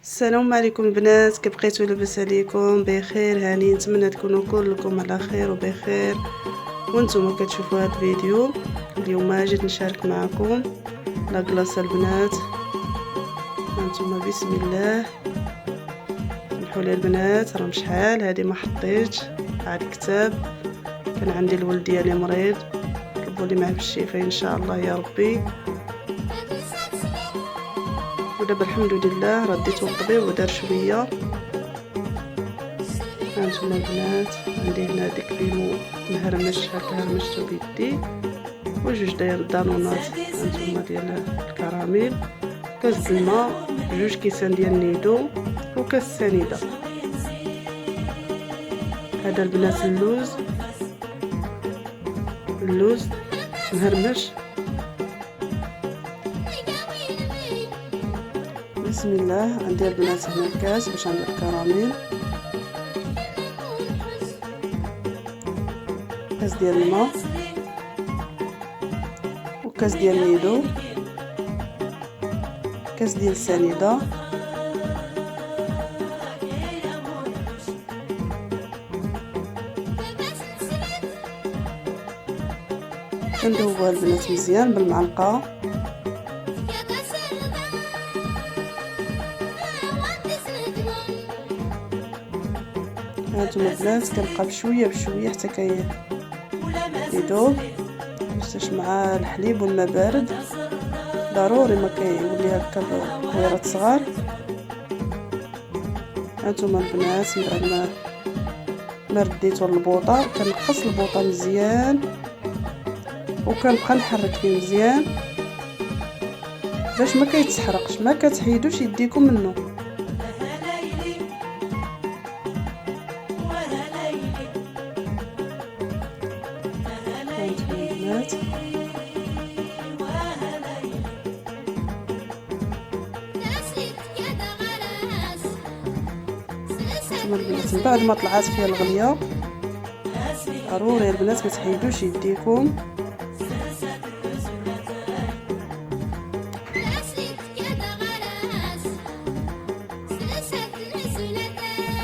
السلام عليكم البنات، كيف بقيتوا؟ لاباس عليكم؟ بخير هاني، نتمنى تكونوا كلكم على خير وبخير وانتم كتشوفوا هذا الفيديو. اليوم جيت نشارك معكم لاكلاصه البنات. هانتوما بسم الله، سمحوا لي البنات راه شحال هذه ما حطيتش على الكتاب. كان عندي الولد ديالي مريض، طلبوا لي معاه بالشفاء ان شاء الله يا ربي. ودابا الحمد لله رديتو للطبيب ودار شويه. هانتوما البنات عندي هنا ديك ليمو مهرمش، هكا هرمشتو بيدي، وجوج داير دانونات هانتوما ديال الكراميل، كاس الماء، جوج كيسان ديال النيدو، وكاس سنيده. هذا البنات اللوز مهرمش. بسم الله. عندي البنات هنا الكاس باش ندير الكراميل، كاس ديال الماء، وكاس ديال النيدو، كاس ديال السنيده، كندوبوها البنات مزيان بالمعلقه. هانتوما البنات كنبقى بشويه بشويه حتى كيدوب، باش مع الحليب والماء بارد ضروري ما كيولي هكا بكويرات صغار. هانتوما البنات من بعد ما رديتو للبوطه كنقص البوطه مزيان وكنبقى نحرك فيه مزيان باش ما كيتحرقش، ما كتحيدوش يديكم منه. البنات من بعد ما طلعات فيها الغليه ضروري البنات ما تحيدوش يديكم.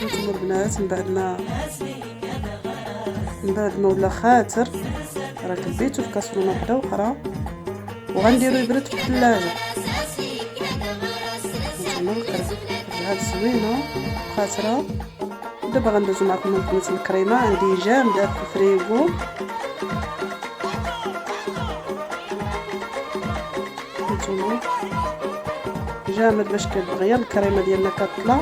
انتم البنات من بعد ما ولا خاطر راه كبيتو في كاسرونه وحده اخرى وغنديرو يبرد في الثلاجه. هانتوما رجعات زوينه خاطره. دابا غندوزو معكم البنات الكريمه، عندي جامده في الفريغو. هانتوما جامد باش كتغير الكريمه ديالنا كتطلع.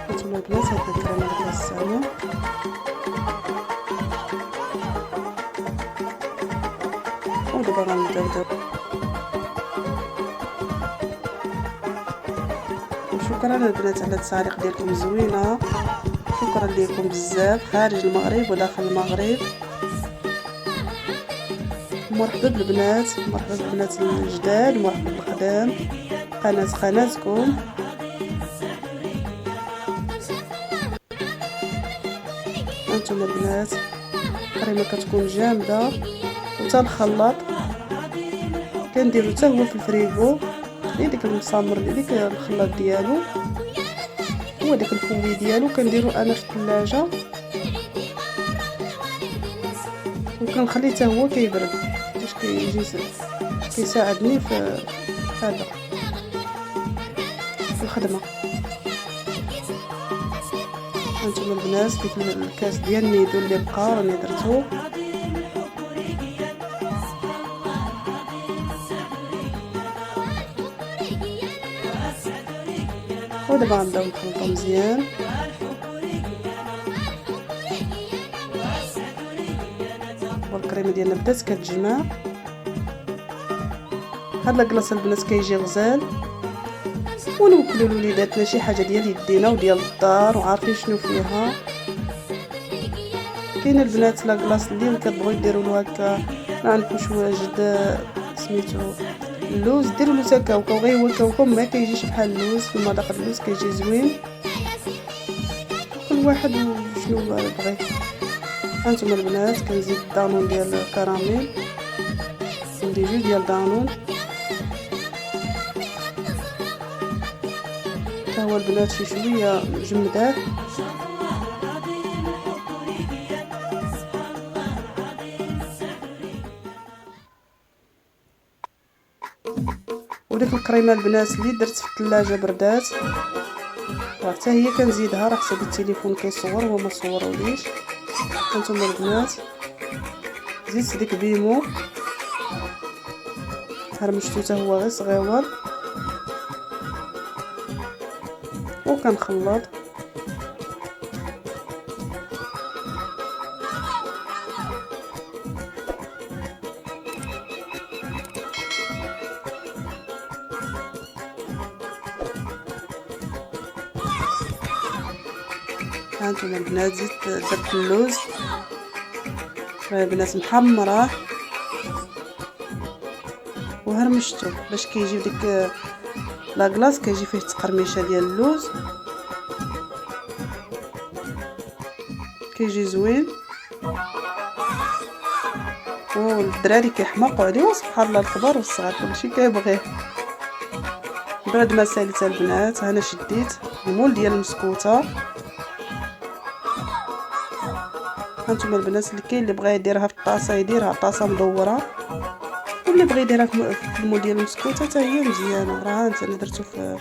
هانتوما البنات هاد الكريمه اللي كنستعملو ودابا غنبداو شكرا البنات على التعليق ديالكم الزوينه، شكرا لكم بزاف خارج المغرب وداخل المغرب. مرحبا بالبنات، مرحبا بالبنات الجداد، مرحبا بالقدام. قناتكم. انتم البنات الكريمه كتكون جامده، وتا الخلاط كنديرو حتى هو في الفريغو، ديك المسامر ديك الخلاط ديالو هو داك الفوي ديالو كنديرو انا في الثلاجه وكنخليه حتى هو كيبرد باش كيساعدني في هذا في الخدمه. هانتوما البنات ديك الكاس ديال النيدو اللي بقى راني درتو. ودابا غنبداو نخلطو مزيان. والكريمه ديالنا بدات كتجمع. هاد لاكلاص البنات كيجي غزال، ونوكلو لوليداتنا شي حاجه ديال يدينا وديال الدار وعارفين شنو فيها. كاين البنات لاكلاص اللي كتبغيو ديروا له هكا ما عندكمش واجد سميتو اللوز، ديروا له كاوكاو، غير هو الكاوكاو ما كيجيش بحال اللوز، في المذاق اللوز كيجي زوين. كل واحد شنو بغيت. هانتوما البنات كنزيد الدانون ديال الكراميل، ندير جوج ديال دانون حتى هو البنات شي شويه مجمداه. وديك الكريمه البنات اللي درت في الثلاجه بردات، حتى هي كنزيدها، راه حسب التليفون كيصور هو ما صوروليش. هانتوما البنات زيدت ديك بيمو هرمشتو حتى هو غير صغيور وكنخلط. هانتوما البنات زدت درت اللوز البنات محمره وهرمشتو باش كيجي ديك لاكلاص كيجي فيه تقرميشه ديال اللوز، كيجي زوين والدراري كيحماقوا عليه، وسبحان الله الكبار والصغار كلشي كيبغيه. بعد ما ساليت البنات انا شديت المول ديال المسكوته. هانتوما البنات اللي كاين اللي بغا يديرها في الطاسه يديرها طاسه مدوره، واللي بغى يديرها في المول ديال المسكوته حتى هي مزيانه. راه هانت انا درتو في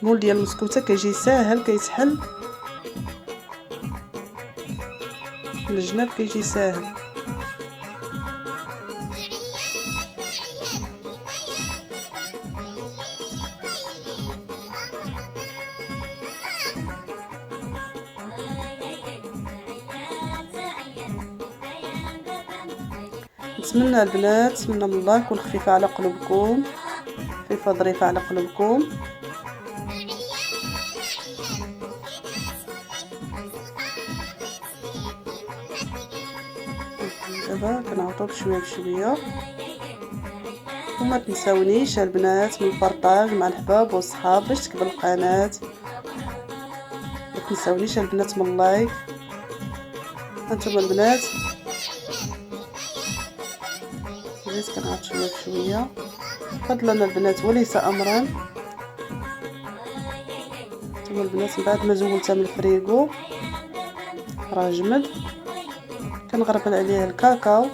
المول ديال المسكوته كيجي ساهل كيتحل الجناب، كيجي ساهل. نتمنى البنات، نتمنى من الله يكون خفيفه على قلوبكم، خفيفه ظريفه على قلوبكم. دابا كنعطوه بشويه بشويه. وما تنساونيش البنات من البارطاج مع الحباب والصحاب باش تكبر القناه. ما تنساونيش البنات من اللايك. هانتوما البنات بديت كنعط شويه بشويه فضلا البنات وليس امرا. هانتوما البنات من بعد ما زولتها من الفريغو راه جمد، كنغربل عليه الكاكاو.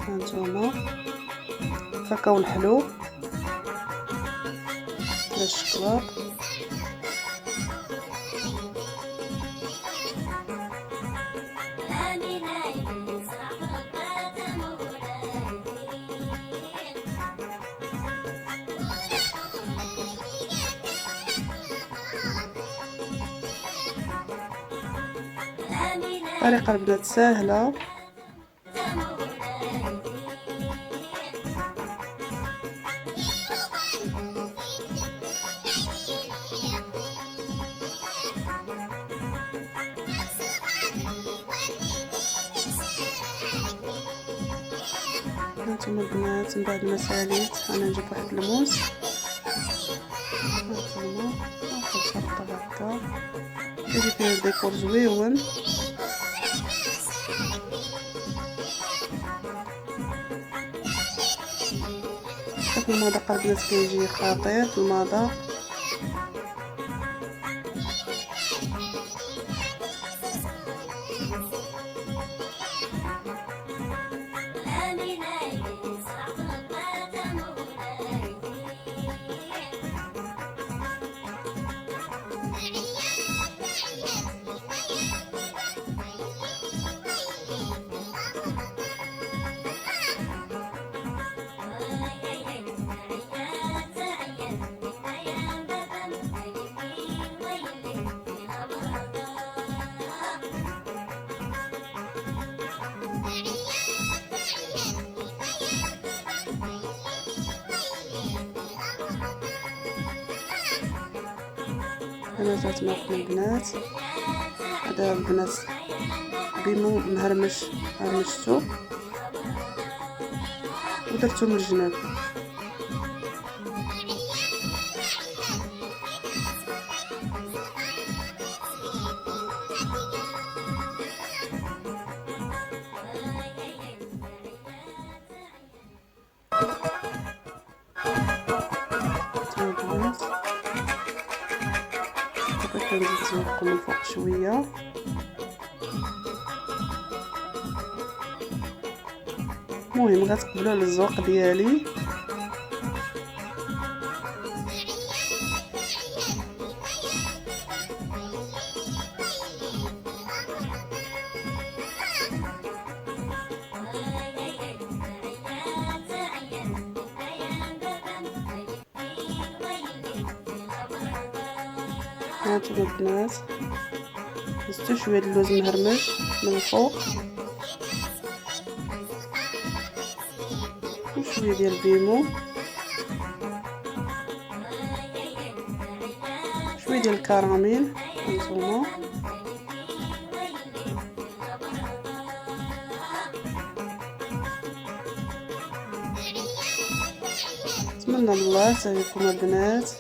هانتوما كاكاو الحلو بلا الشكلاط. طريقة البنات سهلة. هانتوما البنات من بعد ما ساليت انا نجيب واحد الموس. هانتوما واحد شرطة هكا كيجي فيه الديكور زويون. شوف المذاق البنات كيجي خطير في المذاق. انا جات معكم البنات. هذا البنات بيمو مهرمش هرمشتو ودرتو من الجناب. كنزيد نزوقكم من الفوق شويه. المهم غتقبلوا على الذوق ديالي. هانتوما البنات زدتو شويه د اللوز مهرمش من الفوق وشويه ديال البيمو، شويه ديال الكراميل هانتوما. نتمنى الله تعجبكم البنات.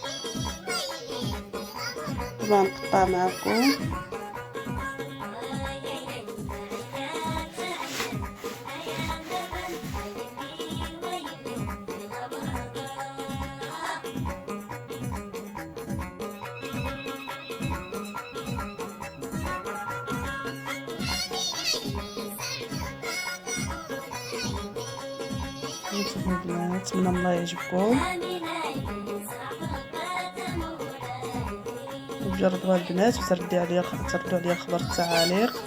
طبعا نقطع معكم نتمنى الله يعجبكم وجربوها البنات وتردوا عليا خبر التعاليق.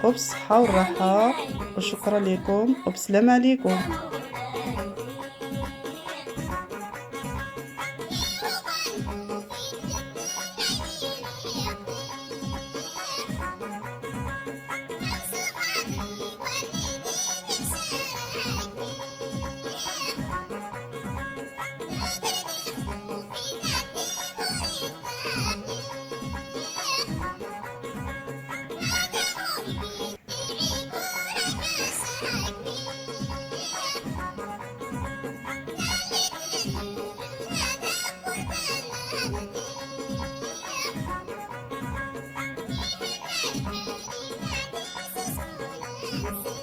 وبالصحة والراحة وشكرا لكم وبسلام عليكم. Thank you.